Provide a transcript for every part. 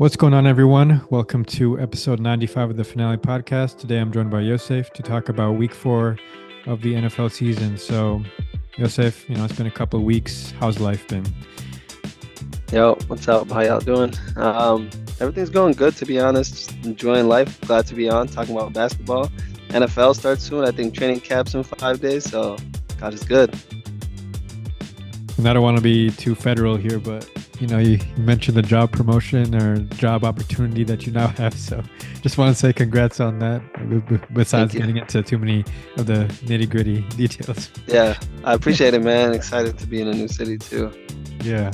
What's going on, everyone? Welcome to episode 95 of the Finale Podcast. Today I'm joined by Yossef to talk about week 4 of the NFL season. So, Yossef, it's been a couple of weeks. How's life been? Yo, what's up? How y'all doing? Everything's going good, to be honest. Just enjoying life. Glad to be on, talking about basketball. NFL starts soon. I think training camp's in 5 days, so God is good. And I don't want to be too federal here, but you mentioned the job promotion or job opportunity that you now have. So, just want to say congrats on that. Besides Thank you. getting into too many of the nitty gritty details. Yeah, I appreciate it, man. Excited to be in a new city too. Yeah.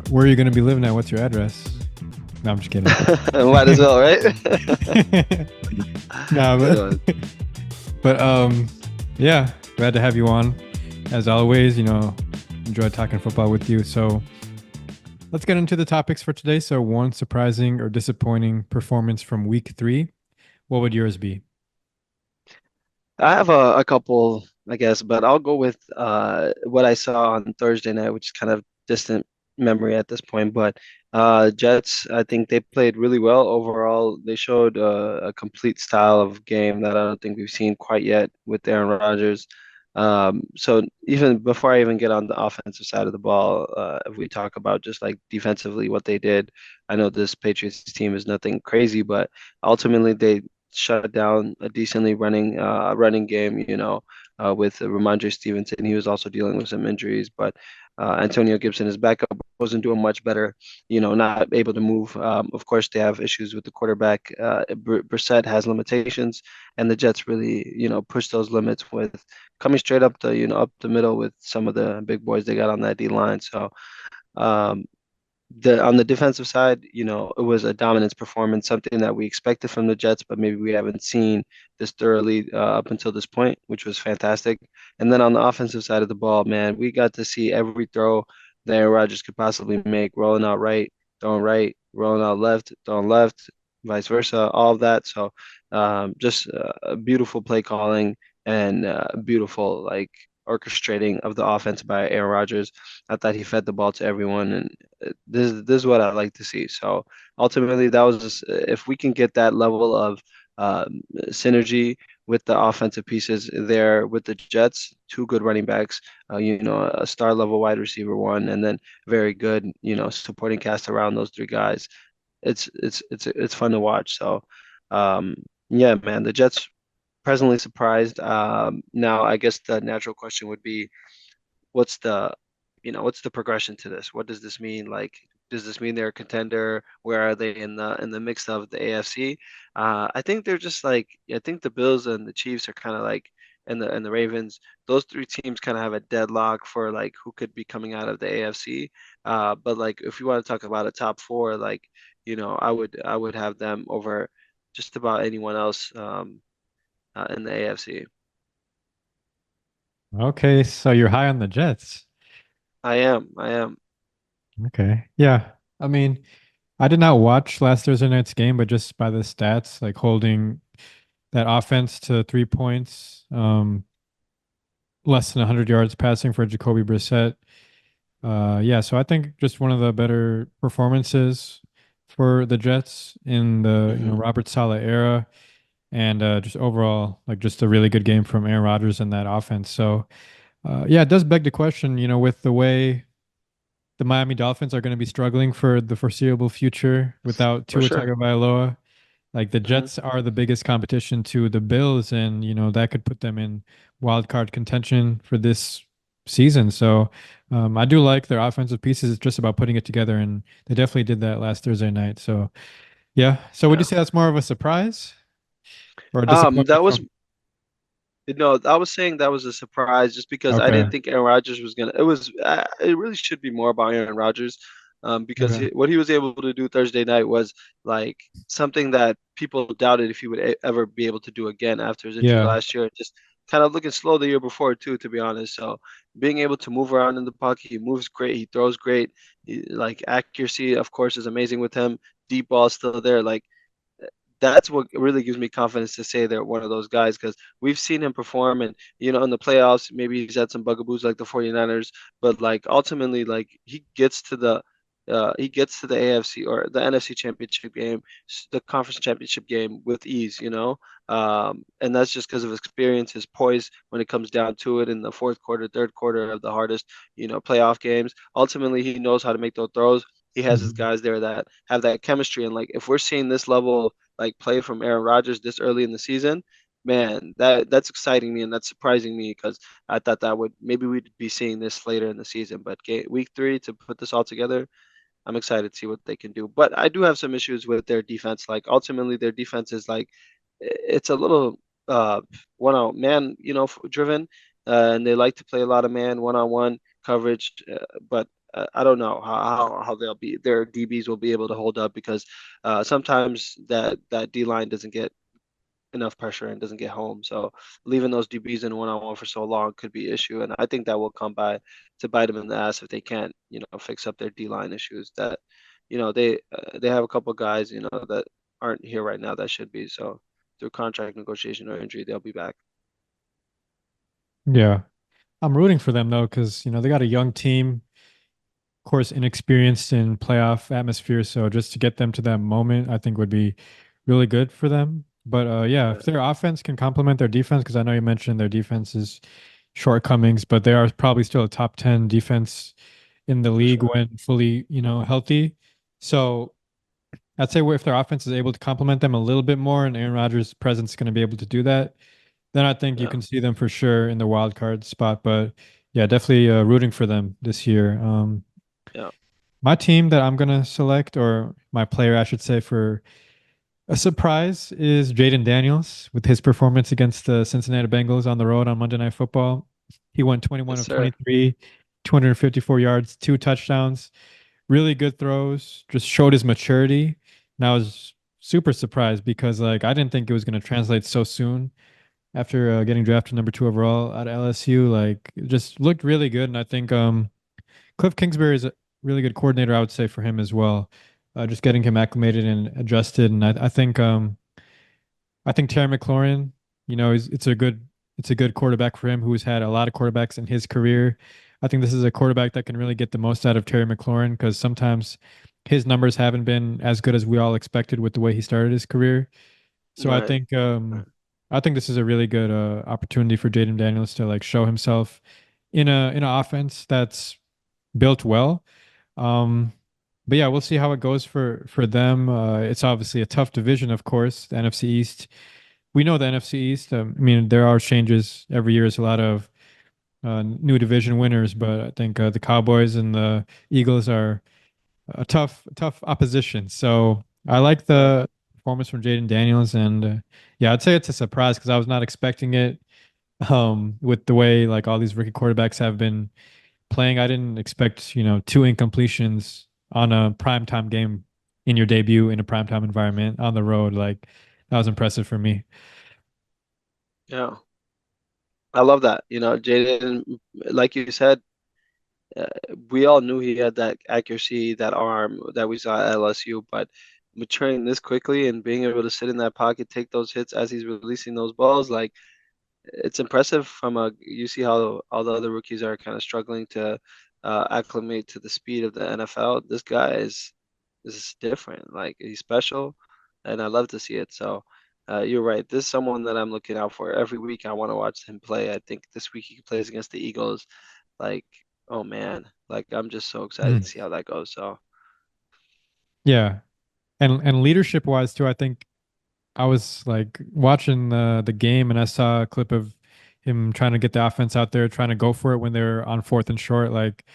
Where are you going to be living at? What's your address? No, I'm just kidding. Might as well, right? No, Good but one. yeah, glad to have you on. As always, enjoy talking football with you. So let's get into the topics for today. So one surprising or disappointing performance from week 3. What would yours be? I have a couple, I guess, but I'll go with what I saw on Thursday night, which is kind of distant memory at this point. But Jets, I think they played really well overall. They showed a complete style of game that I don't think we've seen quite yet with Aaron Rodgers. So even before I even get on the offensive side of the ball, if we talk about just like defensively what they did, I know this Patriots team is nothing crazy, but ultimately they shut down a decently running game, with Ramondre Stevenson. He was also dealing with some injuries, but Antonio Gibson, his backup, wasn't doing much better, not able to move. Of course, they have issues with the quarterback. Brissett has limitations, and the Jets really, push those limits with coming straight up the middle with some of the big boys they got on that D line. So, um, the on the defensive side, it was a dominance performance, something that we expected from the Jets, but maybe we haven't seen this thoroughly up until this point, which was fantastic. And then on the offensive side of the ball, man, we got to see every throw that Aaron Rodgers could possibly make, right, rolling out left, throwing left, vice versa, all of that. So, just a beautiful play calling and beautiful like orchestrating of the offense by Aaron Rodgers. I thought he fed the ball to everyone, and this is what I like to see. So ultimately, that was just, if we can get that level of synergy with the offensive pieces there with the Jets, two good running backs, a star level wide receiver one, and then very good, supporting cast around those three guys. It's fun to watch. So um, yeah, man, the Jets presently surprised. Now I guess the natural question would be, what's the what's the progression to this? What does this mean? Like, does this mean they're a contender? Where are they in the mix of the AFC? I think they're just like, I think the Bills and the Chiefs are kind of like, and the Ravens. Those three teams kind of have a deadlock for like who could be coming out of the AFC. But like if you want to talk about a top four, like I would have them over just about anyone else in the AFC. Okay, so you're high on the Jets. I am. I am. Okay. Yeah. I mean, I did not watch last Thursday night's game, but just by the stats, like holding that offense to 3 points, less than 100 yards passing for Jacoby Brissett. Yeah, so I think just one of the better performances for the Jets in the Hmm. Robert Saleh era, and just overall like just a really good game from Aaron Rodgers and that offense. So yeah, it does beg the question, with the way the Miami Dolphins are going to be struggling for the foreseeable future without For Tua sure. Tagovailoa. Like the Hmm. Jets are the biggest competition to the Bills, and that could put them in wild card contention for this season. So I do like their offensive pieces. It's just about putting it together, and they definitely did that last Thursday night. So yeah. So would you Yeah. say that's more of a surprise or a disappointment That was from? no, I was saying that was a surprise just because I Okay. didn't think Aaron Rodgers was gonna. It really should be more about Aaron Rodgers, because Okay. what he was able to do Thursday night was like something that people doubted if he would ever be able to do again after his injury Yeah. last year. Just kind of looking slow the year before too, to be honest. So being able to move around in the pocket, he moves great, he throws great. Like accuracy, of course, is amazing with him. Deep ball still there, like that's what really gives me confidence to say they're one of those guys, because we've seen him perform, and in the playoffs maybe he's had some bugaboos like the 49ers, but like ultimately like he gets to the he gets to the AFC or the NFC championship game, the conference championship game with ease, you know. And that's just because of experience, his poise when it comes down to it in the fourth quarter, third quarter of the hardest, playoff games. Ultimately, he knows how to make those throws. He has his Mhm. guys there that have that chemistry, and like if we're seeing this level like play from Aaron Rodgers this early in the season, man, that's exciting me and that's surprising me because I thought that would maybe we'd be seeing this later in the season. But week 3 to put this all together, I'm excited to see what they can do. But I do have some issues with their defense. Like ultimately, their defense is like it's a little one on man, driven, and they like to play a lot of man one on one coverage. But I don't know how they'll be their DBs will be able to hold up because sometimes that D line doesn't get enough pressure and doesn't get home. So leaving those DBs in one on one for so long could be an issue, and I think that will come by to bite them in the ass if they can't, fix up their D line issues. That, they have a couple guys, that aren't here right now that should be. So through contract negotiation or injury, they'll be back. Yeah. I'm rooting for them though, because they got a young team, of course, inexperienced in playoff atmosphere. So just to get them to that moment, I think would be really good for them. But yeah, Yeah, if their offense can complement their defense, because I know you mentioned their defense's shortcomings, but they are probably still a top 10 defense in the for league sure. when fully, healthy. So I'd say if their offense is able to complement them a little bit more and Aaron Rodgers' presence is going to be able to do that, then I think you Yeah, can see them for sure in the wild card spot. But yeah, definitely rooting for them this year. yeah, My team that I'm gonna select, or my player, I should say, for a surprise is Jaden Daniels with his performance against the Cincinnati Bengals on the road on Monday Night Football. He went 21 yes, of sir. 23, 254 yards, 2 touchdowns, really good throws, just showed his maturity. And I was super surprised because like I didn't think it was going to translate so soon after getting drafted number 2 overall at LSU. Like it just looked really good, and I think Cliff Kingsbury is a really good coordinator. I would say for him as well. Just getting him acclimated and adjusted, and I think Terry McLaurin, it's a good quarterback for him who's had a lot of quarterbacks in his career. I think this is a quarterback that can really get the most out of Terry McLaurin because sometimes his numbers haven't been as good as we all expected with the way he started his career. So I Right, think right. this is a really good opportunity for Jaden Daniels to like show himself in an offense that's built well. Um, but yeah, we'll see how it goes for them. It's obviously a tough division, of course, the NFC East. We know the NFC East. I mean, there are changes every year. There's a lot of new division winners, but I think the Cowboys and the Eagles are a tough opposition. So I like Right. the performance from Jaden Daniels, and yeah, I'd say it's a surprise because I was not expecting it. With the way like all these rookie quarterbacks have been playing, I didn't expect, 2 incompletions on a primetime game in your debut in a primetime environment on the road. Like that was impressive for me. Yeah, I love that. Jaden, like you said, uh, we all knew he had that accuracy, that arm that we saw at LSU, but maturing this quickly and being able to sit in that pocket, take those hits as he's releasing those balls, like it's impressive you see how all the other rookies are kind of struggling to acclimate to the speed of the NFL. This guy is different. Like he's special, and I love to see it. So you're right. This is someone that I'm looking out for every week. I want to watch him play. I think this week he plays against the Eagles. Like, oh man, like I'm just so excited Mm. to see how that goes. So Yeah. And leadership wise too, I think I was like watching the game and I saw a clip of him trying to get the offense out there, trying to go for it when they're on fourth and short. Like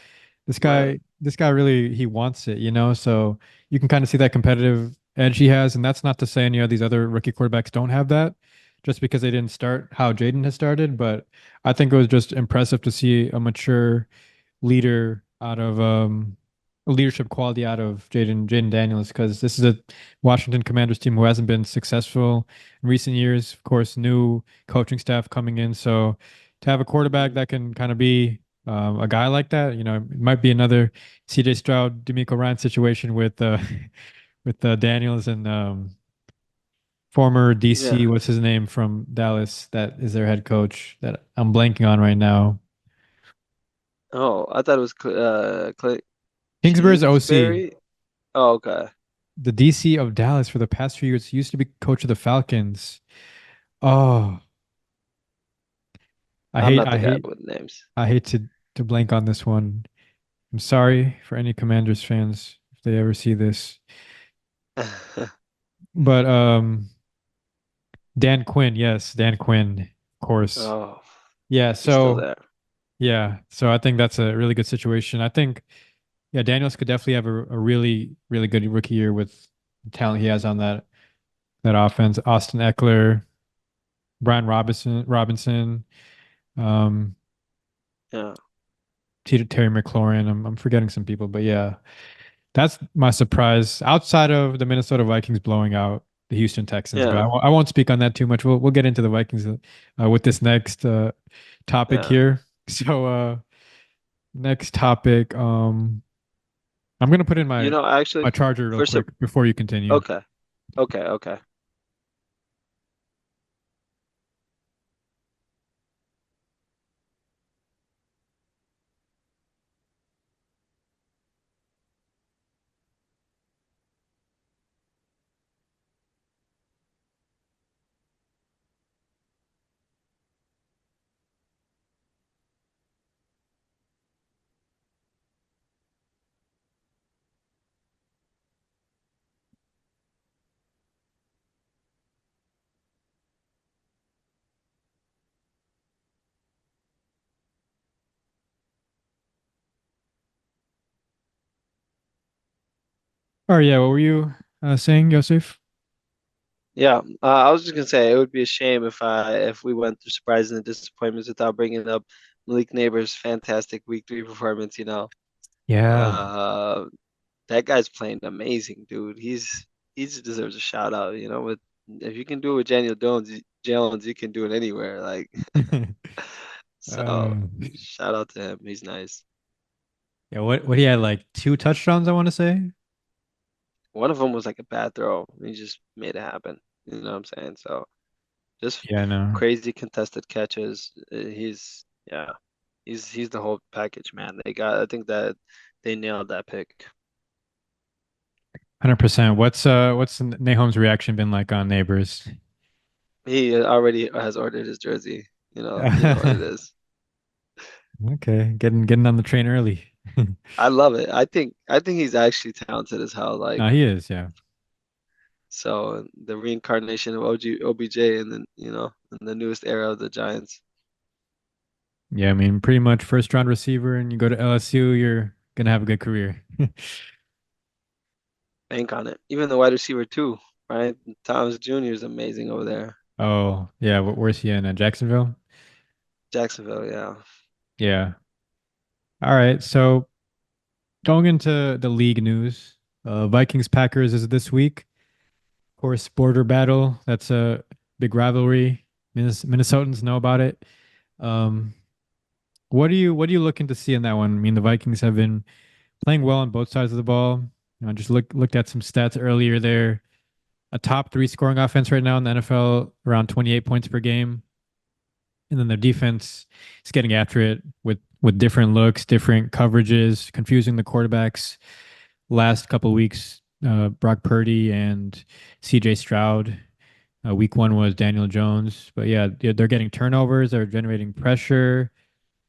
this right, guy, this guy really he wants it. So you can kind of see that competitive edge he has, and that's not to say any of these other rookie quarterbacks don't have that, just because they didn't start how Jaden has started. But I think it was just impressive to see a mature leader out of a leadership quality out of Jaden Daniels because this is a Washington Commanders team who hasn't been successful in recent years. Of course, new coaching staff coming in, so to have a quarterback mhm, that can kind of be a guy like that, it might be another C.J. Stroud, D'Amico Ryan situation with with Daniels and former DC. yeah. What's his name from Dallas? That is their head coach that I'm blanking on right now. Oh, I thought it was Clay. Kingsbury's OC, Kingsbury. Oh, okay. the DC of Dallas for the past few years. He used to be coach of the Falcons. Oh, I I'm hate, not I the guy hate, with names. I hate to blank on this one. I'm sorry for any Commanders fans if they ever see this. But Dan Quinn, yes, Dan Quinn, of course. Oh, Yeah, he's still so there. yeah, so I think that's a really good situation. I think yeah, Daniels could definitely have a really, really good rookie year with the talent he has on that offense. Austin Eckler, Brian Robinson, um, Yeah, Terry McLaurin. I'm forgetting some people, but yeah, that's my surprise outside of the Minnesota Vikings blowing out the Houston Texans. But yeah, I won't speak on that too much. We'll get into the Vikings with this next topic yeah. here. So next topic. I'm gonna put in my Actually, charger real for some. quick before you continue. Okay, okay. Oh yeah, what were you saying, Yosef? Yeah, I was just gonna say it would be a shame if we went through surprises and disappointments without bringing up Malik Neighbors' fantastic Week 3 performance. Yeah, Uh, that guy's playing amazing, dude. He just deserves a shout out. With if you can do it with Jones, you can do it anywhere. Like so, uh, shout out to him. He's nice. yeah. What he had like two touchdowns, I want to say. One of them was like a bad throw. He just made it happen. You know what I'm saying? So just Yeah, no, crazy contested catches. Yeah, he's the whole package, man. I think that they nailed that pick. 100%. What's Nahom's reaction been like on Neighbors? He already has ordered his jersey. You know what it is. Okay, getting on the train early. I love it. I think he's actually talented as hell. Like No, he is. Yeah, so, the reincarnation of OBJ, and then in the newest era of the Giants. yeah. I mean, pretty much first round receiver, and you go to LSU, you're gonna have a good career. Bank on it. Even the wide receiver too, right? Thomas Jr. is amazing over there. Oh, yeah. Where's he in Jacksonville? Jacksonville, yeah. Yeah. All right. So going into the league news, Vikings Packers is this week. Of course, border battle. That's a big rivalry. Minnesotans know about it. Um, what are you looking to see in that one? I mean, the Vikings have been playing well on both sides of the ball. Just looked at some stats earlier there. A top three scoring offense right now in the NFL, around 28 points per game. And then their defense is getting after it with different looks, different coverages, confusing the quarterbacks. Last couple of weeks, Brock Purdy and CJ Stroud. Week one was Daniel Jones. But yeah, they're getting turnovers, they're generating pressure.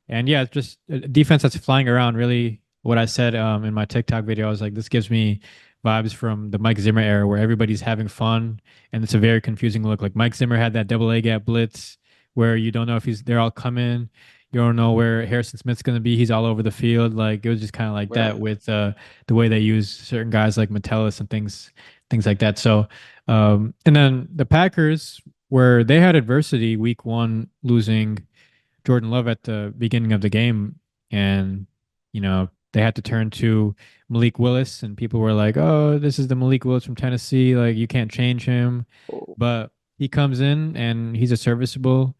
And yeah, it's just a defense that's flying around. Really, what I said in my TikTok video, I was like, this gives me vibes from the Mike Zimmer era where everybody's having fun and it's a very confusing look. Like Mike Zimmer had that double A gap blitz where you don't know if they're all coming. You don't know where Harrison Smith's going to be. He's all over the field. Like it was just kind of like that Right. with the way they use certain guys like Metellus and things like that. So, and then the Packers, where they had adversity week one, losing Jordan Love at the beginning of the game, and they had to turn to Malik Willis, and people were like, "Oh, this is the Malik Willis from Tennessee. Like you can't change him." Oh, But he comes in and he's a serviceable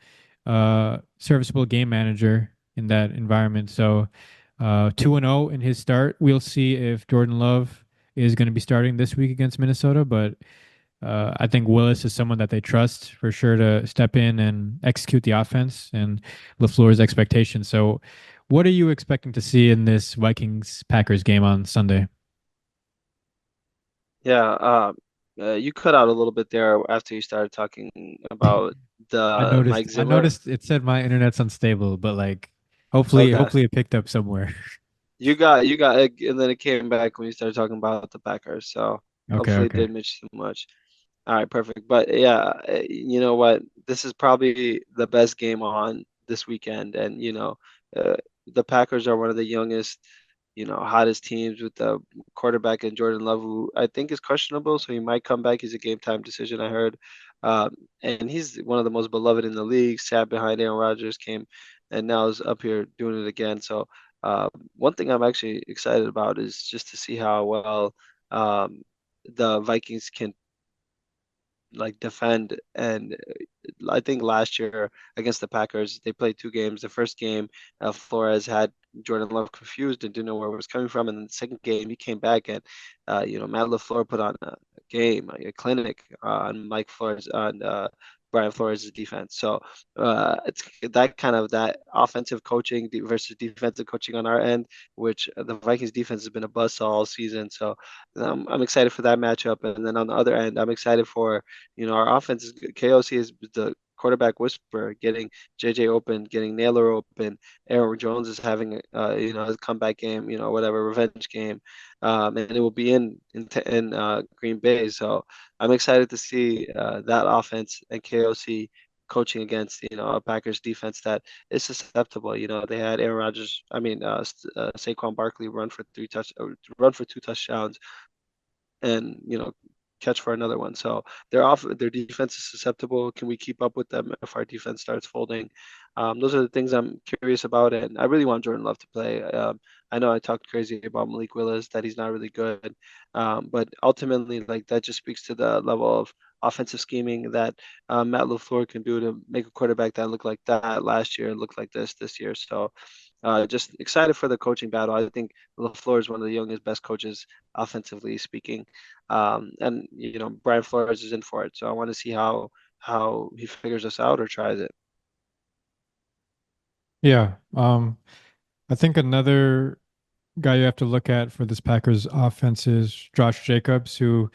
game manager in that environment. So, 2-0 in his start. We'll see if Jordan Love is going to be starting this week against Minnesota, but I think Willis is someone that they trust for sure to step in and execute the offense and LaFleur's expectations. So, What are you expecting to see in this Vikings Packers game on Sunday? Yeah, you cut out a little bit there after you started talking about I the noticed Mike I Zimmer. noticed it said my internet's unstable, but like hopefully Okay, hopefully it picked up somewhere. you got it, and then it came back when you started talking about the Packers. So Okay, hopefully it okay. didn't miss too much. All right, perfect. But yeah, you know what? This is probably the best game on this weekend, and uh, the Packers are one of the youngest, hottest teams with the quarterback and Jordan Love, who I think is questionable, so he might come back. He's a game time decision, I heard, and he's one of the most beloved in the league. Sat behind Aaron Rodgers, came, and now is up here doing it again. So one thing I'm actually excited about is just to see how well um, the Vikings can like defend. And I think last year against the Packers, they played two games. The first game, Flores had Jordan Love confused and didn't know where it was coming from. And then the second game, he came back and, Matt LaFleur put on a game, a clinic on Mike Flores on Brian Flores' defense. So it's that kind of that offensive coaching versus defensive coaching on our end, which the Vikings defense has been a bust all season. So I'm excited for that matchup. And then on the other end, I'm excited for our offense is good. KOC is the quarterback whisperer, getting JJ open, getting Naylor open. Aaron Jones is having his comeback game, whatever revenge game, and it will be in Green Bay. So I'm excited to see that offense and KOC coaching against a Packers defense that is susceptible. They had Aaron Rodgers, I mean Saquon Barkley run for two touchdowns and catch for another one. So their defense is susceptible. Can we keep up with them if our defense starts folding? Those are the things I'm curious about, and I really want Jordan Love to play. I know I talked crazy about Malik Willis that he's not really good, but ultimately, like that just speaks to the level of offensive scheming that Matt LaFleur can do to make a quarterback that looked like that last year look like this year. So just excited for the coaching battle. I think LaFleur is one of the youngest, best coaches offensively speaking. And Brian Flores is in for it, so I want to see how he figures us out or tries it. Yeah. I think another guy you have to look at for this Packers offense is Josh Jacobs, who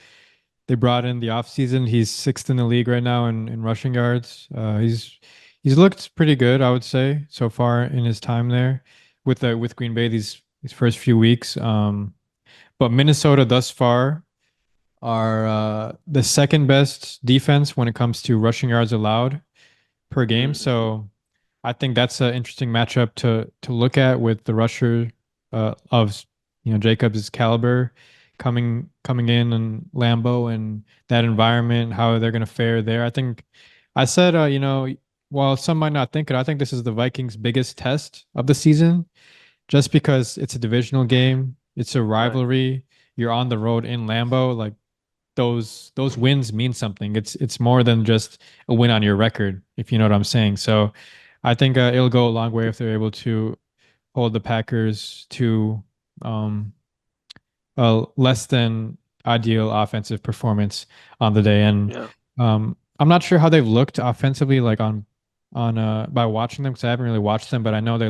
they brought in the offseason. He's sixth in the league right now in rushing yards. He's looked pretty good, I would say, so far in his time there with Green Bay these first few weeks. But Minnesota thus far are the second best defense when it comes to rushing yards allowed per game. Mm-hmm. So I think that's an interesting matchup to look at with the rusher of Jacobs' caliber coming in and Lambeau and that environment, how they're going to fare there. I think I said, while some might not think it, I think this is the Vikings' biggest test of the season, just because it's a divisional game, it's a Right. rivalry. You're on the road in Lambeau, like those wins mean something. It's more than just a win on your record, if you know what I'm saying. So I think it'll go a long way if they're able to hold the Packers to um, a less than ideal offensive performance on the day. And Yeah. I'm not sure how they've looked offensively, like on by watching them because I haven't really watched them, but I know they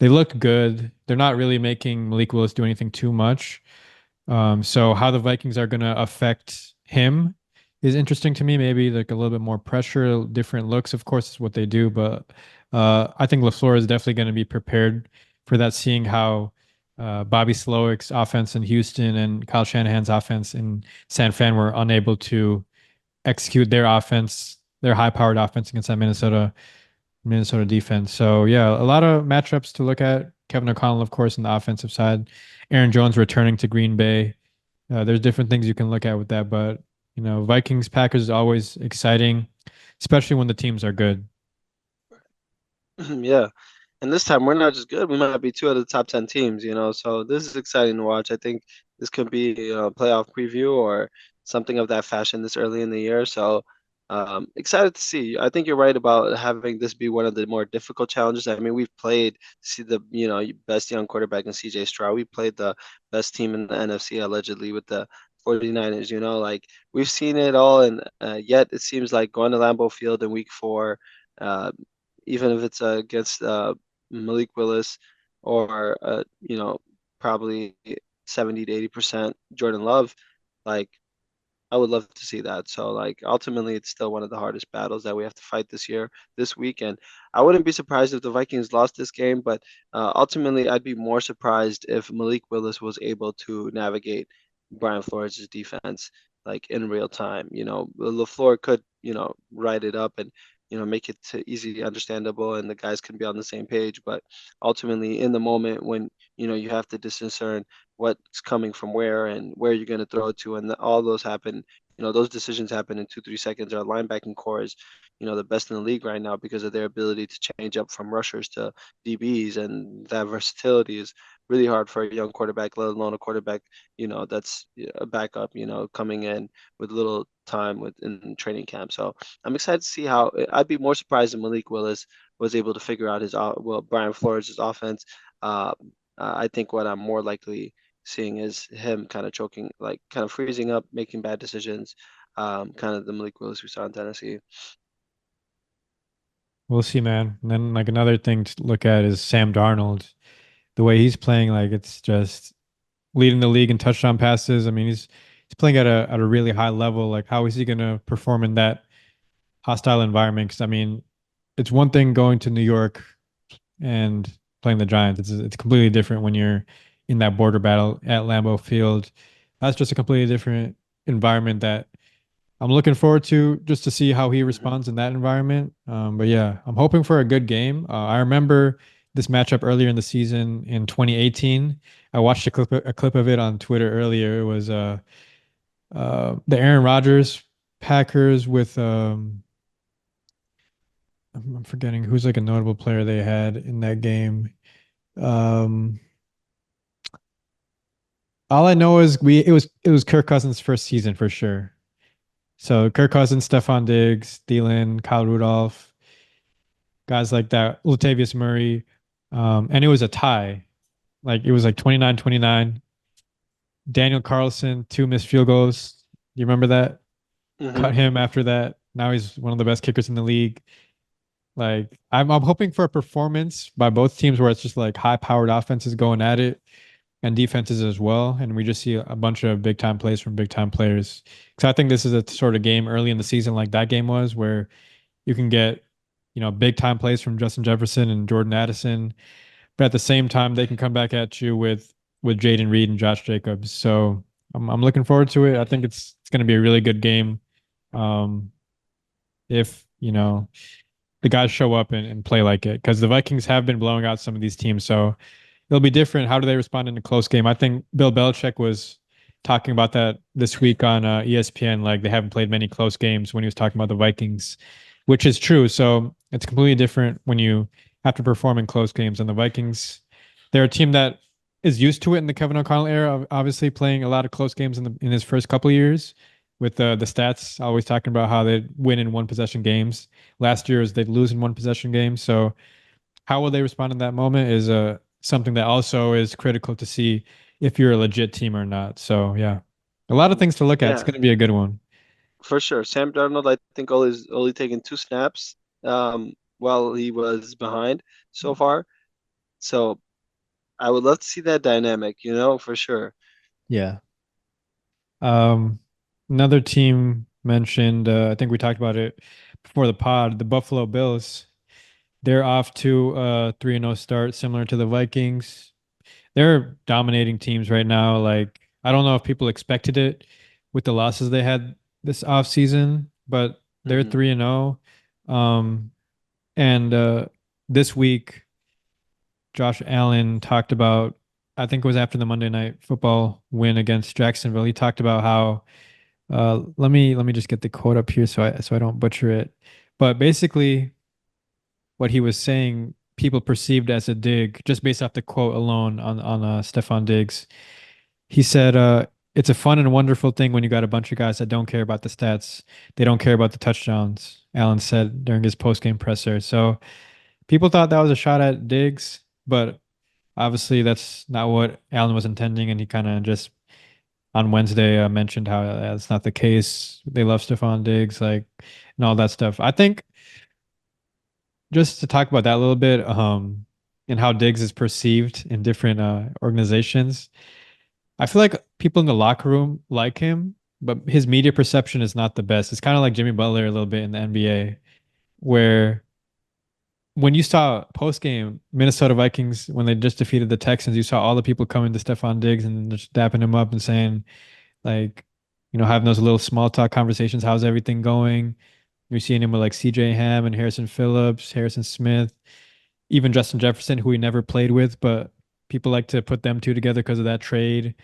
look good. They're not really making Malik Willis do anything too much. So how the Vikings are going to affect him is interesting to me. Maybe like a little bit more pressure, different looks. Of course, is what they do, but I think LaFleur is definitely going to be prepared for that. Seeing how Bobby Slowick's offense in Houston and Kyle Shanahan's offense in San Fran were unable to execute their offense, their high-powered offense against that Minnesota defense. So yeah, a lot of matchups to look at. Kevin O'Connell, of course, on the offensive side. Aaron Jones returning to Green Bay. There's different things you can look at with that, but Vikings Packers is always exciting, especially when the teams are good. Yeah. And this time we're not just good, we might be two of the top 10 teams. So this is exciting to watch. I think this could be a playoff preview or something of that fashion this early in the year. So excited to see. I think you're right about having this be one of the more difficult challenges. I mean, we've played see the best young quarterback in CJ Stroud. We played the best team in the NFC allegedly with the 49ers. Like we've seen it all, and yet it seems like going to Lambeau Field in week 4, uh, even if it's against Malik Willis or probably 70 to 80% Jordan Love, like I would love to see that. So like ultimately it's still one of the hardest battles that we have to fight this year, this week. And I wouldn't be surprised if the Vikings lost this game, but ultimately I'd be more surprised if Malik Willis was able to navigate Brian Flores' defense like in real time. LaFleur could, write it up and make it easy understandable and the guys can be on the same page. But ultimately in the moment when you have to discern what's coming from where and where you're going to throw it to. And all those happen, those decisions happen in 2, 3 seconds. Our linebacking core is, the best in the league right now because of their ability to change up from rushers to DBs. And that versatility is really hard for a young quarterback, let alone a quarterback, that's a backup, coming in with little time in training camp. So I'm excited to see how I'd be more surprised if Malik Willis was able to figure out Brian Flores' offense. Uh, I think what I'm more likely seeing is him kind of choking, like kind of freezing up, making bad decisions, kind of the Malik Willis we saw in Tennessee. We'll see, man. And then like another thing to look at is Sam Darnold. The way he's playing, like it's just leading the league in touchdown passes. I mean, he's playing at a really high level. Like, how is he going to perform in that hostile environment? Because I mean, it's one thing going to New York and playing the Giants. It's completely different when you're in that border battle at Lambeau Field. That's just a completely different environment that I'm looking forward to just to see how he Mhm. responds in that environment. But yeah, I'm hoping for a good game. I remember this matchup earlier in the season in 2018. I watched a clip of it on Twitter earlier. It was the Aaron Rodgers Packers with I'm forgetting who's like a notable player they had in that game. Um, all I know is it was Kirk Cousins' first season for sure. So Kirk Cousins, Stephon Diggs, Thielen, Kyle Rudolph, guys like that, Latavius Murray. And it was a tie. Like it was like 29-29. Daniel Carlson, two missed field goals. You remember that? Hmm. Cut him after that. Now he's one of the best kickers in the league. Like I'm hoping for a performance by both teams where it's just like high powered offenses going at it and defenses as well. And we just see a bunch of big time plays from big time players. Because I think this is a sort of game early in the season like that game was where you can get, big time plays from Justin Jefferson and Jordan Addison, but at the same time they can come back at you with Jaden Reed and Josh Jacobs. So I'm looking forward to it. I think it's going to be a really good game. Um, if the guys show up and play like it, because the Vikings have been blowing out some of these teams. So it'll be different. How do they respond in a close game? I think Bill Belichick was talking about that this week on ESPN. Like they haven't played many close games when he was talking about the Vikings, which is true. So it's completely different when you have to perform in close games. And the Vikings, they're a team that is used to it in the Kevin O'Connell era, obviously playing a lot of close games in his first couple of years. With the stats, always talking about how they win in one possession games. Last year is they'd lose in one possession games. So how will they respond in that moment is something that also is critical to see if you're a legit team or not. So yeah, a lot of things to look at. It's Yeah, going to be a good one. for sure. Sam Darnold, I think only taken 2 snaps while he was behind so far. So I would love to see that dynamic, for sure. Yeah. Um, Another team mentioned, I think we talked about it before the pod, the Buffalo Bills. They're off to a 3-0 start, similar to the Vikings. They're dominating teams right now. Like, I don't know if people expected it with the losses they had this offseason, but they're Hmm. 3-0. Um, and this week, Josh Allen talked about, I think it was after the Monday Night Football win against Jacksonville. He talked about how let me just get the quote up here so I don't butcher it. But basically, what he was saying, people perceived as a dig just based off the quote alone on Stephon Diggs. He said, "It's a fun and wonderful thing when you got a bunch of guys that don't care about the stats. They don't care about the touchdowns." Allen said during his post game presser. So people thought that was a shot at Diggs, but obviously that's not what Allen was intending, and he kind of just on Wednesday mentioned how that's not the case. They love Stephon Diggs, like, and all that stuff. I think just to talk about that a little bit, and how Diggs is perceived in different organizations. I feel like people in the locker room like him, but his media perception is not the best. It's kind of like Jimmy Butler a little bit in the NBA, where when you saw post game Minnesota Vikings when they just defeated the Texans, you saw all the people coming to Stephon Diggs and just dapping him up and saying like, having those little small talk conversations. How's everything going? You're seeing him with like C.J. Ham and Harrison Phillips, Harrison Smith, even Justin Jefferson, who he never played with, but people like to put them two together because of that trade.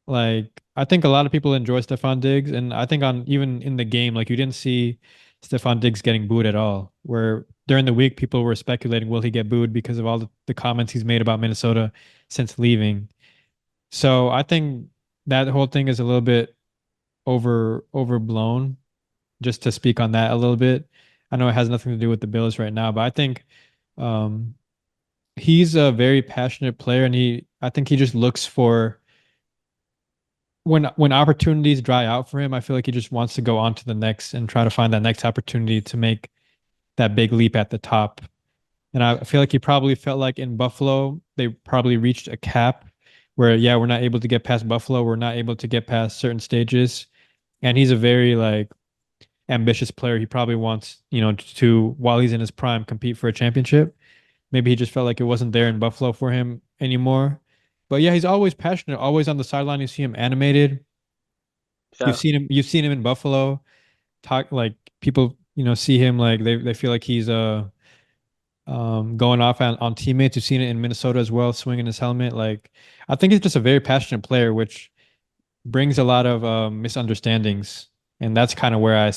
Like, I think a lot of people enjoy Stephon Diggs, and I think on even in the game, like you didn't see Stephon Diggs getting booed at all. Where during the week, people were speculating, will he get booed because of all the comments he's made about Minnesota since leaving. So I think that whole thing is a little bit overblown. Just to speak on that a little bit, I know it has nothing to do with the Bills right now, but I think um, he's a very passionate player, and I think he just looks for when opportunities dry out for him, I feel like he just wants to go on to the next and try to find that next opportunity to make that big leap at the top. And I feel like he probably felt like in Buffalo, they probably reached a cap where, yeah, we're not able to get past Buffalo. We're not able to get past certain stages. And he's a very like ambitious player. He probably wants, to, while he's in his prime, compete for a championship. Maybe he just felt like it wasn't there in Buffalo for him anymore. But yeah, he's always passionate, always on the sideline. You see him animated. Yeah. You've seen him in Buffalo talk like people, see him like they feel like he's going off on teammates. You've seen it in Minnesota as well, swinging his helmet. Like I think he's just a very passionate player, which brings a lot of misunderstandings. And that's kind of where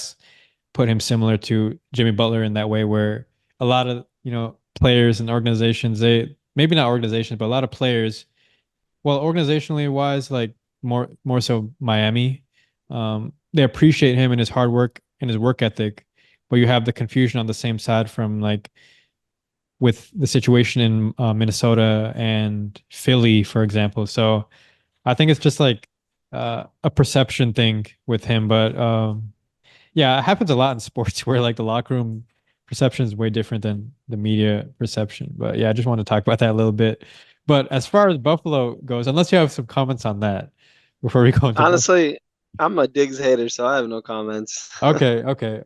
put him similar to Jimmy Butler in that way, where a lot of, players and organizations, they maybe not organizations, but a lot of players, well, organizationally wise, like more so Miami, they appreciate him and his hard work and his work ethic, but you have the confusion on the same side from like with the situation in Minnesota and Philly, for example. So I think it's just like a perception thing with him, but yeah, it happens a lot in sports where like the locker room perception is way different than the media perception. But yeah, I just want to talk about that a little bit. But as far as Buffalo goes, unless you have some comments on that before we go into Buffalo. Honestly, I'm a Diggs hater, so I have no comments. Okay, okay.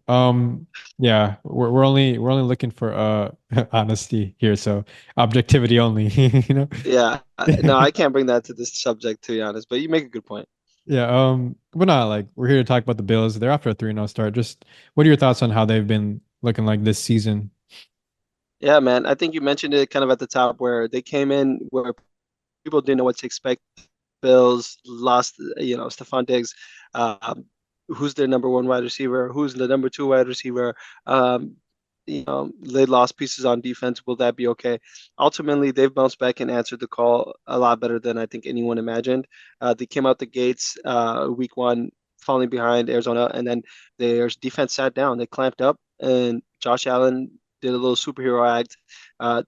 Yeah, we're only looking for honesty here, so objectivity only, you know. Yeah, no, I can't bring that to this subject to be honest, but you make a good point. Yeah, but not like we're here to talk about the Bills. They're after a 3-0 start. Just what are your thoughts on how they've been looking like this season? Yeah, man, I think you mentioned it kind of at the top where they came in where people didn't know what to expect. Bills lost, Stephon Diggs, um, who's their number one wide receiver, who's the number two wide receiver. Um, they lost pieces on defense. Will that be okay? Ultimately, they've bounced back and answered the call a lot better than I think anyone imagined. They came out the gates week one, falling behind Arizona, and then their defense sat down. They clamped up, and Josh Allen did a little superhero act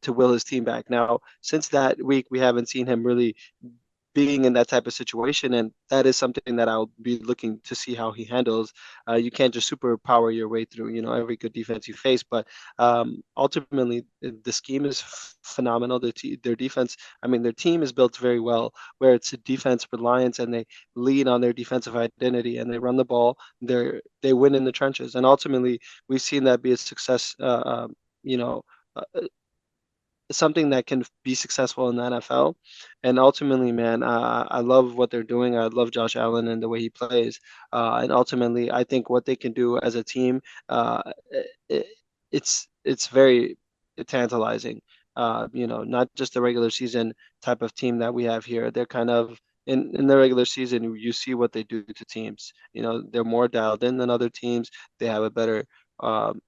to will his team back. Now, since that week, we haven't seen him really being in that type of situation, and that is something that I'll be looking to see how he handles. You can't just superpower your way through, every good defense you face, but ultimately the scheme is phenomenal. Their defense, I mean, their team is built very well, where it's a defense reliance, and they lean on their defensive identity, and they run the ball. They win in the trenches, and ultimately we've seen that be a success. You know. Uh, Something that can be successful in the NFL. And ultimately, man, I love what they're doing. I love Josh Allen and the way he plays. And ultimately, I think what they can do as a team, it, it's very tantalizing. Not just the regular season type of team that we have here. They're kind of in the regular season, you see what they do to teams. They're more dialed in than other teams. They have a better um,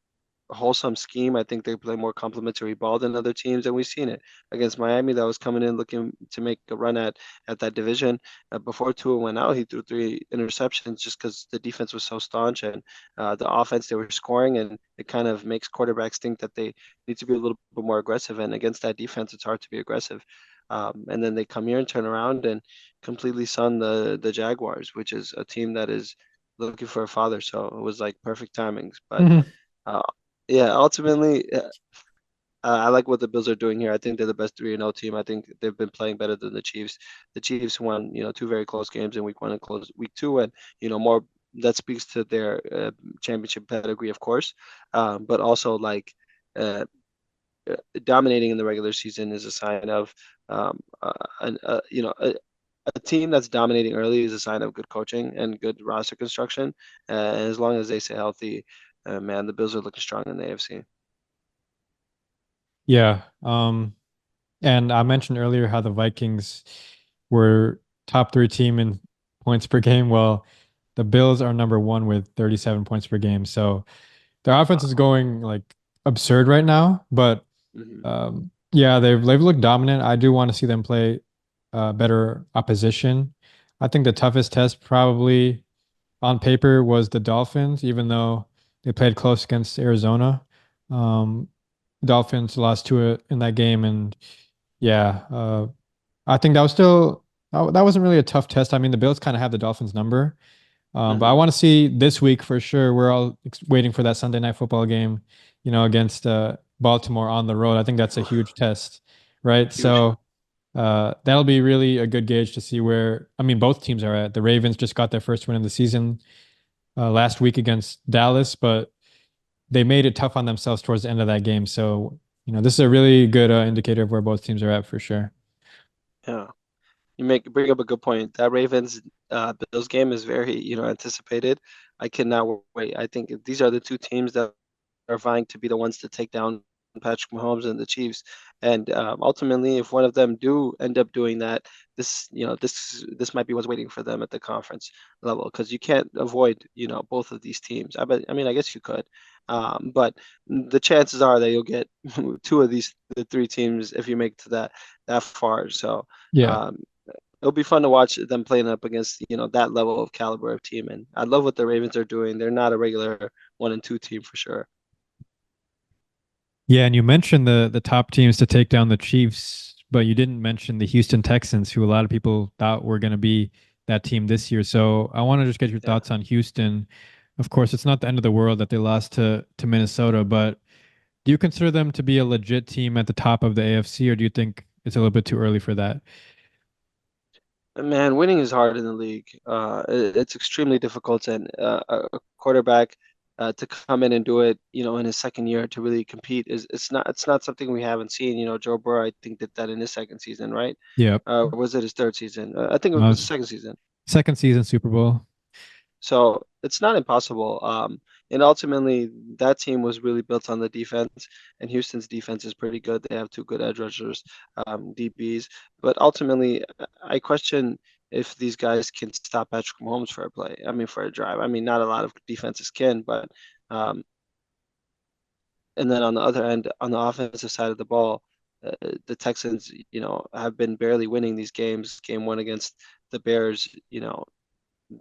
wholesome scheme. I think they play more complementary ball than other teams, and we've seen it against Miami that was coming in looking to make a run at that division. Before Tua went out, he threw three interceptions just because the defense was so staunch, and the offense they were scoring, and it kind of makes quarterbacks think that they need to be a little bit more aggressive. And against that defense, it's hard to be aggressive. And then they come here and turn around and completely sun the Jaguars, which is a team that is looking for a father. So it was like perfect timings, but. Mhm. Uh, yeah, ultimately, I like what the Bills are doing here. I think they're the best 3-0 team. I think they've been playing better than the Chiefs. The Chiefs won, two very close games in week 1 and close week 2, and more that speaks to their championship pedigree, of course. But also like uh, dominating in the regular season is a sign of a team that's dominating early is a sign of good coaching and good roster construction. And as long as they stay healthy, man, the Bills are looking strong in the AFC. Yeah. And I mentioned earlier how the Vikings were top three team in points per game. Well, the Bills are number one with 37 points per game. So their offense is Wow. going like absurd right now. But Mhm. yeah, they've looked dominant. I do want to see them play better opposition. I think the toughest test probably on paper was the Dolphins, even though they played close against Arizona. Um, Dolphins lost to it in that game, and yeah, I think that was still that wasn't really a tough test. I mean, the Bills kind of have the Dolphins number, but I Mhm. want to see this week for sure. We're all waiting for that Sunday night football game, against Baltimore on the road. I think that's a huge test, right? Huge. So that'll be really a good gauge to see where, I mean, both teams are at. The Ravens just got their first win of the season last week against Dallas, but they made it tough on themselves towards the end of that game. So, this is a really good indicator of where both teams are at for sure. Yeah. You bring up a good point. That Ravens Bills game is very, anticipated. I cannot wait. I think these are the two teams that are vying to be the ones to take down Patrick Mahomes and the Chiefs. And ultimately, if one of them do end up doing that, this might be what's waiting for them at the conference level because you can't avoid, both of these teams. I mean, I guess you could, but the chances are that you'll get two of the three teams if you make it to that far. So. Yeah. Um, It'll be fun to watch them playing up against that level of caliber of team, and I love what the Ravens are doing. They're not a regular 1 and 2 team for sure. Yeah, and you mentioned the top teams to take down the Chiefs, but you didn't mention the Houston Texans, who a lot of people thought were going to be that team this year. So I want to just get your Yeah. thoughts on Houston. Of course, it's not the end of the world that they lost to Minnesota, but do you consider them to be a legit team at the top of the AFC, or do you think it's a little bit too early for that? Man, winning is hard in the league. It's extremely difficult, and a quarterback to come in and do it, in his second year to really compete is it's not something we haven't seen. Joe Burrow, I think did that in his second season, right? Yep. Was it his third season? I think it No, was the it's second season. second season Super Bowl. So it's not impossible. And ultimately, that team was really built on the defense, and Houston's defense is pretty good. They have two good edge rushers, DBs. But ultimately, I question if these guys can stop Patrick Mahomes for a play. I mean, for a drive. I mean, not a lot of defenses can, but um, and then on the other end, on the offensive side of the ball, uh, the Texans, have been barely winning these games. Game one against the Bears,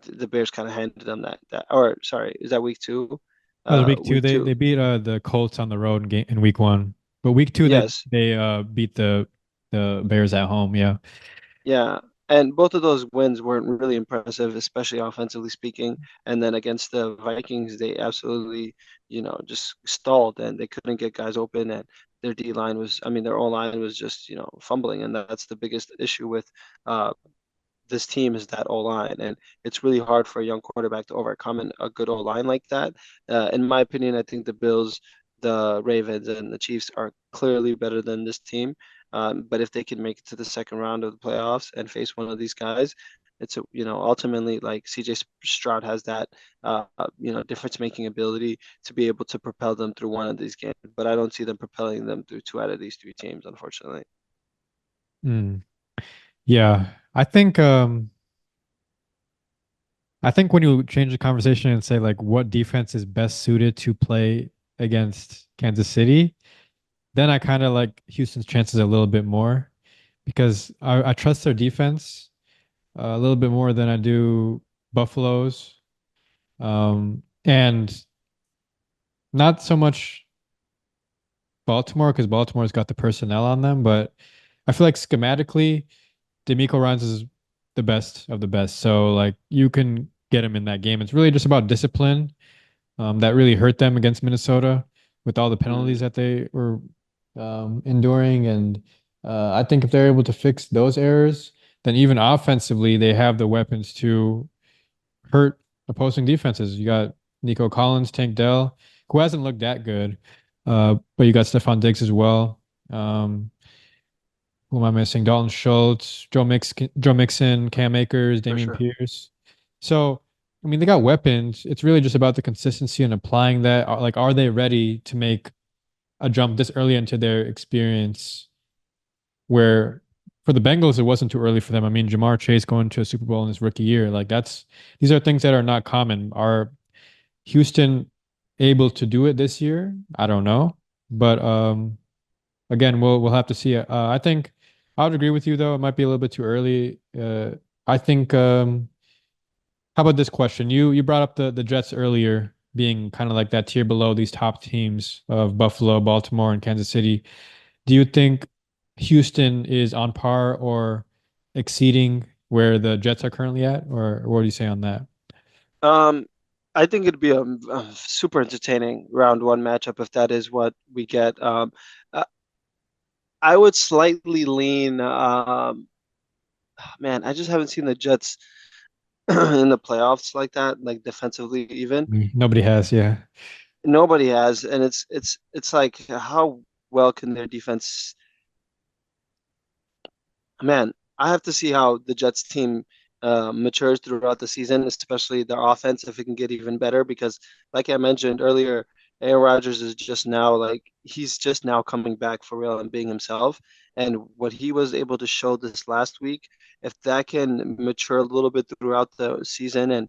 the Bears kind of handed them or sorry, is that week two? Oh, the week two Week they two. beat the Colts on the road in week one, but week two they Yes. they beat the Bears at home. Yeah. Yeah. And both of those wins weren't really impressive, especially offensively speaking. And then against the Vikings, they absolutely, just stalled and they couldn't get guys open. And their D line was, I mean, their O line was just, fumbling. And that's the biggest issue with uh, this team is that O line, and it's really hard for a young quarterback to overcome a good O line like that. In my opinion, I think the Bills, the Ravens, and the Chiefs are clearly better than this team. But if they can make it to the second round of the playoffs and face one of these guys, ultimately like CJ Stroud has that difference making ability to be able to propel them through one of these games. But I don't see them propelling them through two out of these three teams, unfortunately. Mm. Yeah. I think when you change the conversation and say like what defense is best suited to play against Kansas City, then I kind of like Houston's chances a little bit more because I trust their defense a little bit more than I do Buffalo's. And not so much Baltimore because Baltimore's got the personnel on them, but I feel like schematically, D'Amico Ryans is the best of the best. So like you can get him in that game. It's really just about discipline that really hurt them against Minnesota with all the penalties Mm, that they were enduring. And I think if they're able to fix those errors, then even offensively, they have the weapons to hurt opposing defenses. You got Nico Collins, Tank Dell, who hasn't looked that good, but you got Stephon Diggs as well. Who am I missing? Dalton Schultz, Joe Mixon, Cam Akers, for Damian sure. Pierce. So, I mean, they got weapons. It's really just about the consistency and applying that. Like, are they ready to make a jump this early into their experience? Where for the Bengals, it wasn't too early for them. I mean, Jamar Chase going to a Super Bowl in his rookie year, like these are things that are not common. Are Houston able to do it this year? I don't know, but again, we'll have to see. I think I would agree with you though. It might be a little bit too early. I think. How about this question? You brought up the Jets earlier being kind of like that tier below these top teams of Buffalo, Baltimore, and Kansas City. Do you think Houston is on par or exceeding where the Jets are currently at, or what do you say on that? Um, I think it'd be a super entertaining round one matchup if that is what we get. Uh, I would slightly lean. Man, I just haven't seen the Jets in the playoffs like that, like defensively even. Nobody has, yeah. Nobody has, and it's like how well can their defense Man, I have to see how the Jets team matures throughout the season, especially their offense, if it can get even better. Because, like I mentioned earlier, Aaron Rodgers is just now he's just now coming back for real and being himself. And what he was able to show this last week, if that can mature a little bit throughout the season, and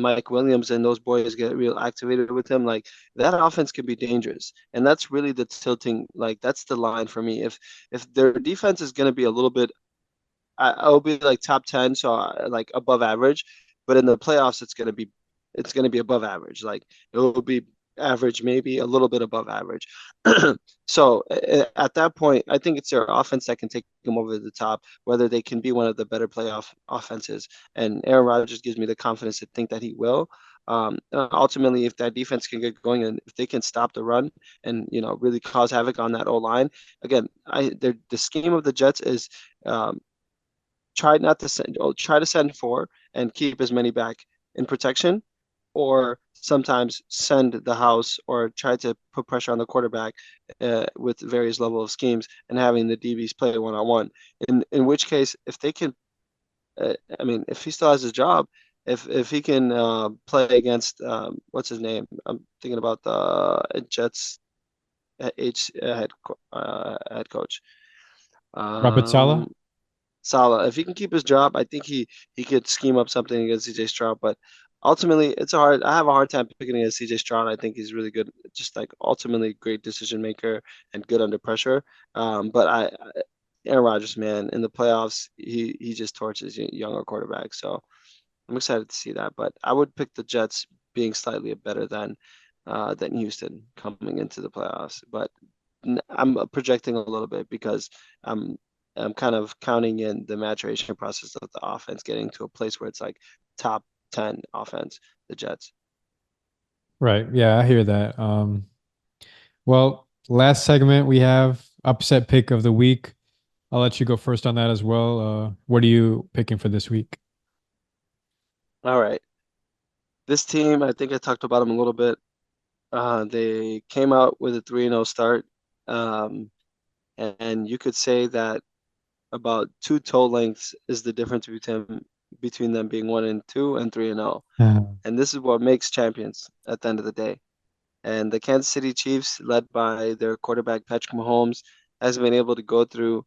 Mike Williams and those boys get real activated with him, like that offense can be dangerous. And that's really the tilting, like that's the line for me. If their defense is going to be a little bit, I'll be like top 10, so like above average. But in the playoffs, it's gonna be above average. Like it will be average, maybe a little bit above average. So at that point, I think it's their offense that can take them over the top, whether they can be one of the better playoff offenses. And Aaron Rodgers gives me the confidence to think that he will. Ultimately, if that defense can get going and if they can stop the run and really cause havoc on that O line, again, the scheme of the Jets is um, try not to send, or try to send four and keep as many back in protection, or sometimes send the house or try to put pressure on the quarterback with various level of schemes and having the DBs play one on one. In which case, if they can, I mean, if he still has his job, if he can play against what's his name? I'm thinking about the Jets head coach. Robert Saleh? Um, Salah. If he can keep his job, I think he could scheme up something against CJ Stroud. But ultimately, I have a hard time picking against CJ Stroud. I think he's really good, just like ultimately great decision maker and good under pressure. But Aaron Rodgers, man, in the playoffs, he just torches younger quarterbacks. So I'm excited to see that. But I would pick the Jets being slightly better than Houston coming into the playoffs. But I'm projecting a little bit because I'm I'm kind of counting in the maturation process of the offense getting to a place where it's like top 10 offense, the Jets. Right. Yeah, I hear that. Well, last segment we have upset pick of the week. I'll let you go first on that as well. What are you picking for this week? All right. This team, I think I talked about them a little bit. They came out with a 3-0 start. Um, and you could say that about two toe lengths is the difference between them being 1-2 and 3-0. And this is what makes champions at the end of the day. And the Kansas City Chiefs, led by their quarterback Patrick Mahomes, has been able to go through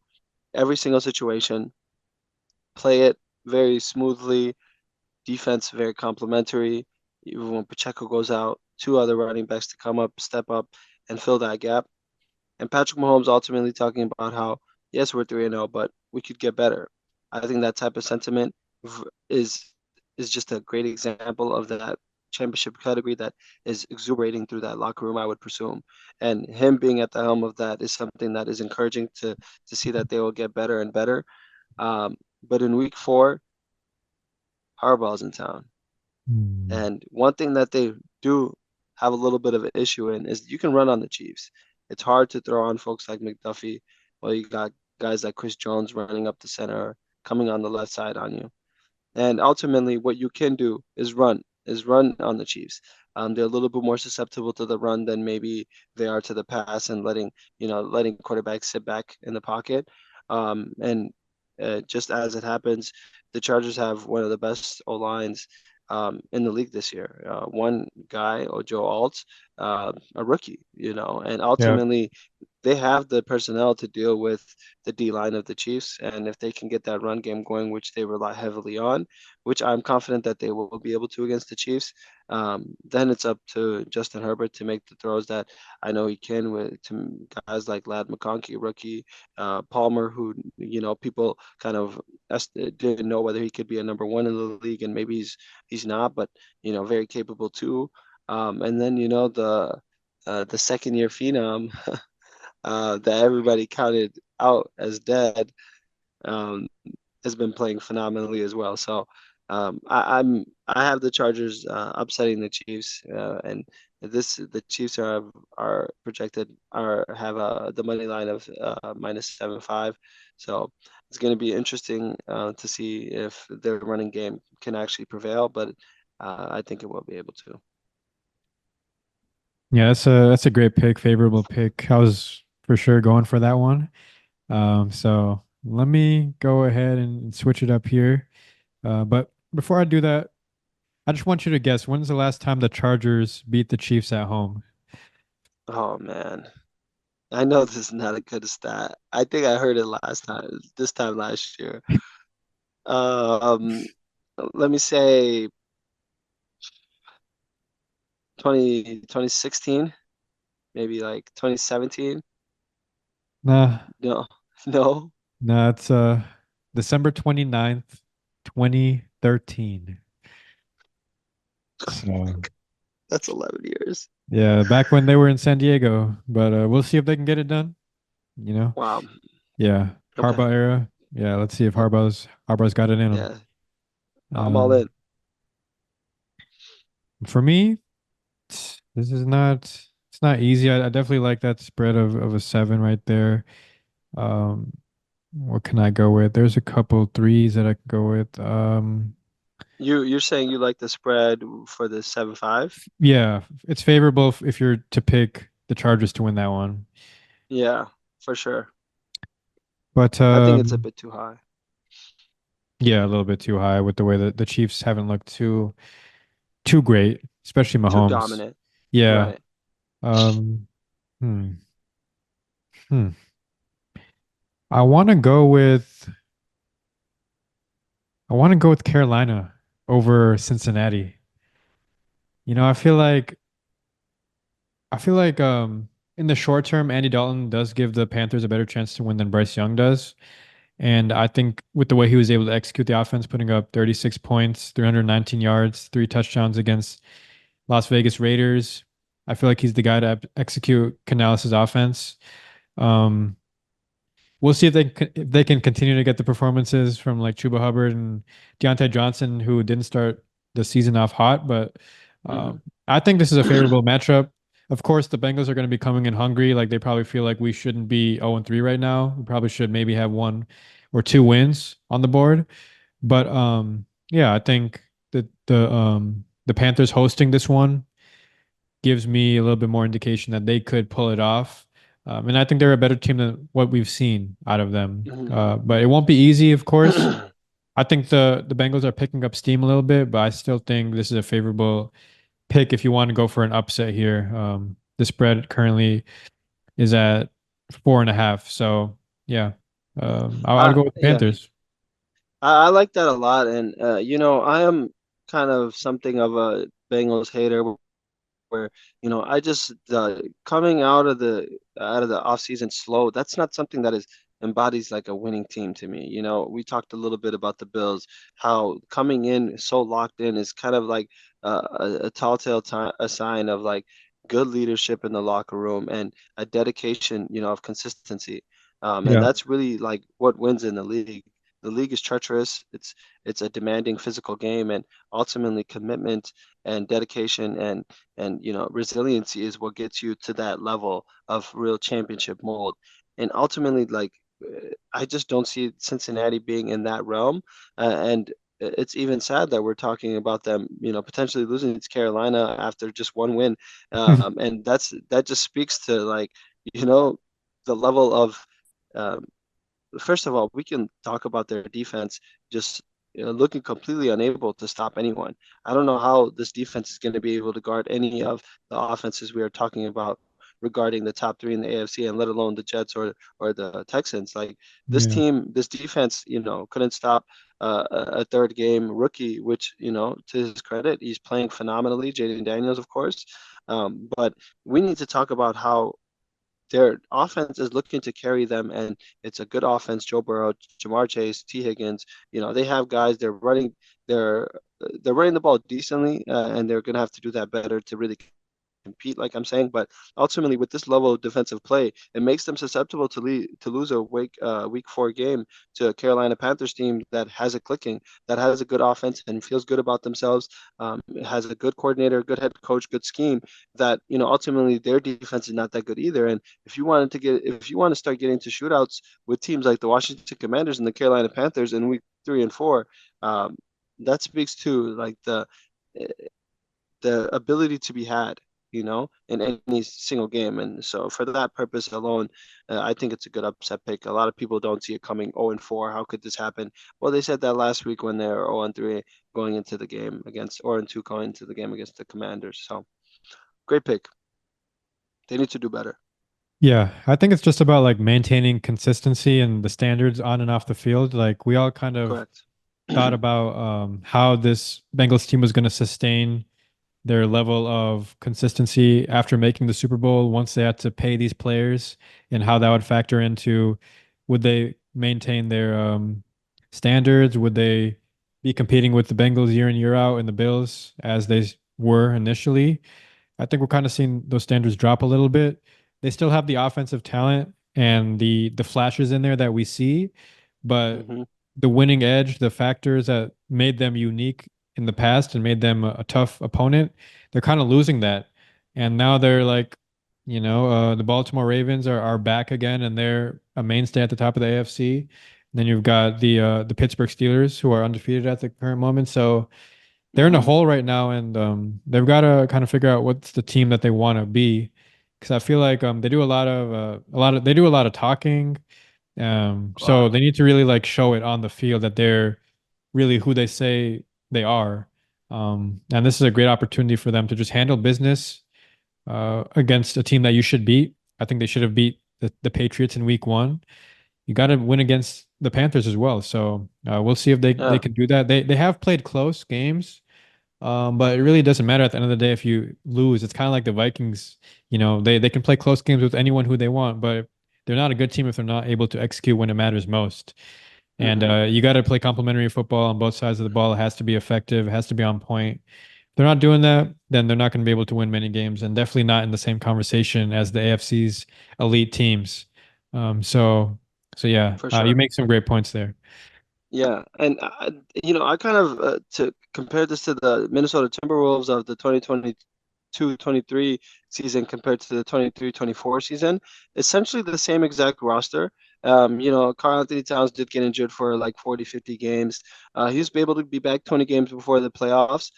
every single situation, play it very smoothly, defense very complimentary. Even when Pacheco goes out, two other running backs to come up, step up, and fill that gap. And Patrick Mahomes ultimately talking about how, yes, we're 3-0, but we could get better. I think that type of sentiment is is just a great example of that championship category that is exuberating through that locker room, I would presume. And him being at the helm of that is something that is encouraging to see that they will get better and better. But in week 4, Harbaugh's in town. Hmm. And one thing that they do have a little bit of an issue in is you can run on the Chiefs. It's hard to throw on folks like McDuffie. Well, you got guys like Chris Jones running up the center, coming on the left side on you. And ultimately, what you can do is run on the Chiefs. They're a little bit more susceptible to the run than maybe they are to the pass and letting quarterbacks sit back in the pocket. And just as it happens, the Chargers have one of the best O lines in the league this year. One guy, Joe Alt, a rookie, and Yeah. ultimately they have the personnel to deal with the D line of the Chiefs. And if they can get that run game going, which they rely heavily on, which I'm confident that they will be able to against the Chiefs, then it's up to Justin Herbert to make the throws that I know he can with to guys like Lad McConkey, rookie, Palmer, who, people kind of didn't know whether he could be a number one in the league, and maybe he's not, but, very capable too. And then, the second year phenom that everybody counted out as dead, um, has been playing phenomenally as well. So I have the Chargers upsetting the Chiefs, and the Chiefs are projected are have the money line of -7.5. So it's going to be interesting to see if their running game can actually prevail, but I think it will be able to. Yeah, that's a great pick, favorable pick. I was for sure going for that one. So let me go ahead and switch it up here. But before I do that, I just want you to guess when's the last time the Chargers beat the Chiefs at home? Oh man. I know this is not a good stat. I think I heard it this time last year. Um, Let me say 2016, maybe like 2017. Nah, No, no. nah, it's December 29th, 2013. So That's 11 years. yeah, back when they were in San Diego, but we'll see if they can get it done. You know, Wow. yeah, Okay. Harbaugh era. Yeah, let's see if Harbaugh's got it in him. Yeah, I'm all Um, in. for me, this is not it's not easy. I definitely like that spread of a seven right there. Um, what can I go with? There's a couple threes that I could go with. You're saying you like the spread for the 7-5? Yeah, it's favorable if you're to pick the Chargers to win that one. Yeah, for sure. But I think it's a bit too high. yeah, a little bit too high with the way that the Chiefs haven't looked too great, especially Too Mahomes. dominant. Yeah. Right. Um, hmm, hmm. I want to go with I want to go with Carolina over Cincinnati. You know, I feel like in the short term, Andy Dalton does give the Panthers a better chance to win than Bryce Young does. And I think with the way he was able to execute the offense, putting up 36 points, 319 yards, three touchdowns against Las Vegas Raiders, I feel like he's the guy to execute Canales' offense. Um, we'll see if they can continue to get the performances from like Chuba Hubbard and Deontay Johnson, who didn't start the season off hot. But Hmm. I think this is a favorable matchup. Of course, the Bengals are going to be coming in hungry. Like they probably feel like we shouldn't be 0-3 right now. We probably should maybe have one or two wins on the board. But yeah, I think that the Panthers hosting this one gives me a little bit more indication that they could pull it off. And I think they're a better team than what we've seen out of them. But it won't be easy, of course. I think the Bengals are picking up steam a little bit, but I still think this is a favorable pick if you want to go for an upset here. The spread currently is at 4.5. So yeah, I'd go with the Yeah, Panthers. I like that a lot. And, I am kind of something of a Bengals hater where, I just coming out of the off season slow. That's not something that is embodies like a winning team to me. We talked a little bit about the Bills, how coming in so locked in is kind of like a telltale time, a sign of like good leadership in the locker room and a dedication, of consistency. And Yeah. that's really like what wins in the league. the league is treacherous. It's a demanding physical game, and ultimately commitment and dedication and resiliency is what gets you to that level of real championship mold. And ultimately, like I just don't see Cincinnati being in that realm. And it's even sad that we're talking about them, potentially losing to Carolina after just one win. And that just speaks to like, you know, the level of um, first of all, we can talk about their defense just looking completely unable to stop anyone. I don't know how this defense is going to be able to guard any of the offenses we are talking about regarding the top three in the AFC, and let alone the Jets or the Texans. Like this Yeah. team, this defense, couldn't stop a third game rookie, which to his credit, he's playing phenomenally. Jaden Daniels, of course, but we need to talk about how their offense is looking to carry them, and it's a good offense. Joe Burrow, Jamar Chase, T. Higgins, they have guys. They're they're running the ball decently, and they're going to have to do that better to really compete, like I'm saying. But ultimately, with this level of defensive play, it makes them susceptible to lose a week 4 game to a Carolina Panthers team that has a clicking, that has a good offense and feels good about themselves. Has a good coordinator, good head coach, good scheme. That ultimately their defense is not that good either. And if you want to start getting to shootouts with teams like the Washington Commanders and the Carolina Panthers in week 3 and 4, um, that speaks to like the ability to be had, in any single game. And so for that purpose alone, I think it's a good upset pick. A lot of people don't see it coming 0-4. How could this happen? Well, they said that last week when they were 0-3 going into the game against, or 2 going into the game against the Commanders. So great pick. They need to do better. Yeah, I think it's just about like maintaining consistency and the standards on and off the field. Like we all kind of Correct. thought about how this Bengals team was going to sustain their level of consistency after making the Super Bowl once they had to pay these players, and how that would factor into, would they maintain their standards? Would they be competing with the Bengals year in, year out, and the Bills as they were initially? I think we're kind of seeing those standards drop a little bit. They still have the offensive talent and the flashes in there that we see, but Hmm. the winning edge, the factors that made them unique in the past and made them a tough opponent, they're kind of losing that. And now they're like, the Baltimore Ravens are back again, and they're a mainstay at the top of the AFC. Then you've got the Pittsburgh Steelers, who are undefeated at the current moment. So they're in a Hmm. hole right now, and they've got to kind of figure out what's the team that they want to be. Because I feel like they do they do a lot of talking. A So lot. they need to really like show it on the field that they're really who they say they are. And this is a great opportunity for them to just handle business against a team that you should beat. I think they should have beat the Patriots in week 1. You got to win against the Panthers as well. So we'll see if they Yeah. can do that. They have played close games, but it really doesn't matter at the end of the day if you lose. It's kind of like the Vikings. They can play close games with anyone who they want, but they're not a good team if they're not able to execute when it matters most. And Hmm. you got to play complementary football on both sides of the ball. It has to be effective. It has to be on point. If they're not doing that, then they're not going to be able to win many games, and definitely not in the same conversation as the AFC's elite teams. Um, so, so yeah, For you sure. make some great points there. Yeah, and I kind of to compare this to the Minnesota Timberwolves of the 2022-23 season compared to the 23-24 season, essentially the same exact roster. Karl Anthony Towns did get injured for like 40, 50 games. He was able to be back 20 games before the playoffs.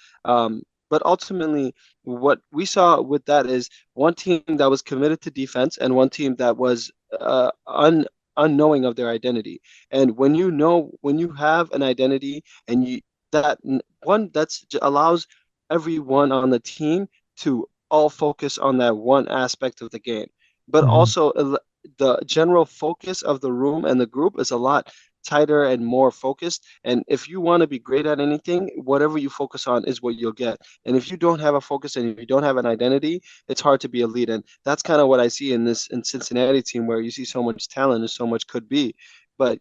But ultimately, what we saw with that is one team that was committed to defense and one team that was unknowing of their identity. And when you have an identity and that one that's allows everyone on the team to all focus on that one aspect of the game, but Mhm. also the general focus of the room and the group is a lot tighter and more focused. And if you want to be great at anything, whatever you focus on is what you'll get. And if you don't have a focus and if you don't have an identity, it's hard to be a lead. And that's kind of what I see in this in Cincinnati team, where you see so much talent and so much could be, but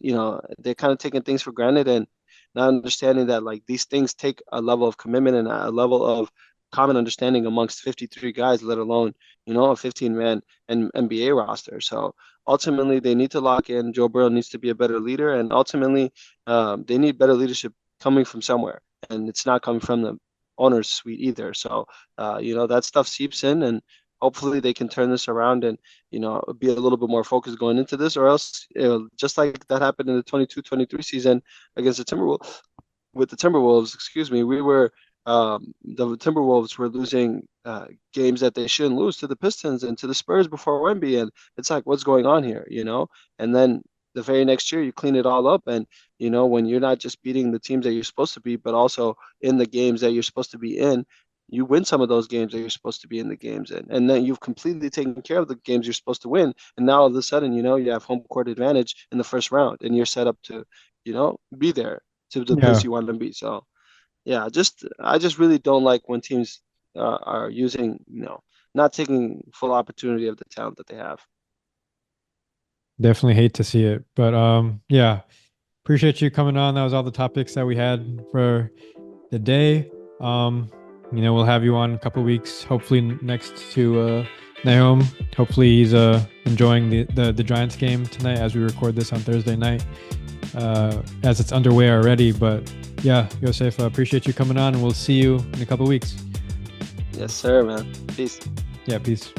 they're kind of taking things for granted and not understanding that like these things take a level of commitment and a level of common understanding amongst 53 guys, let alone a 15-man and NBA roster. So ultimately they need to lock in. Joe Burrow needs to be a better leader, and ultimately they need better leadership coming from somewhere, and it's not coming from the owner's suite either. So that stuff seeps in, and hopefully they can turn this around and be a little bit more focused going into this, or else just like that happened in the 22-23 season against the Timberwolves with the Timberwolves, excuse me, the Timberwolves were losing games that they shouldn't lose to the Pistons and to the Spurs before Wemby, and it's like, what's going on here, And then the very next year, you clean it all up, and when you're not just beating the teams that you're supposed to beat, but also in the games that you're supposed to be in, you win some of those games that you're supposed to be in the games in, and then you've completely taken care of the games you're supposed to win, and now all of a sudden, you have home court advantage in the first round, and you're set up to, be there to the place Yeah, you want to be. So yeah, just I just really don't like when teams are using, not taking full opportunity of the talent that they have. definitely hate to see it. But yeah, appreciate you coming on. That was all the topics that we had for the day. We'll have you on in a couple of weeks, hopefully next to Nahum. Hopefully he's enjoying the Giants game tonight as we record this on Thursday night, as it's underway already. But yeah, Yossef, appreciate you coming on, and we'll see you in a couple of weeks. Yes, sir, man. Peace. Yeah, peace.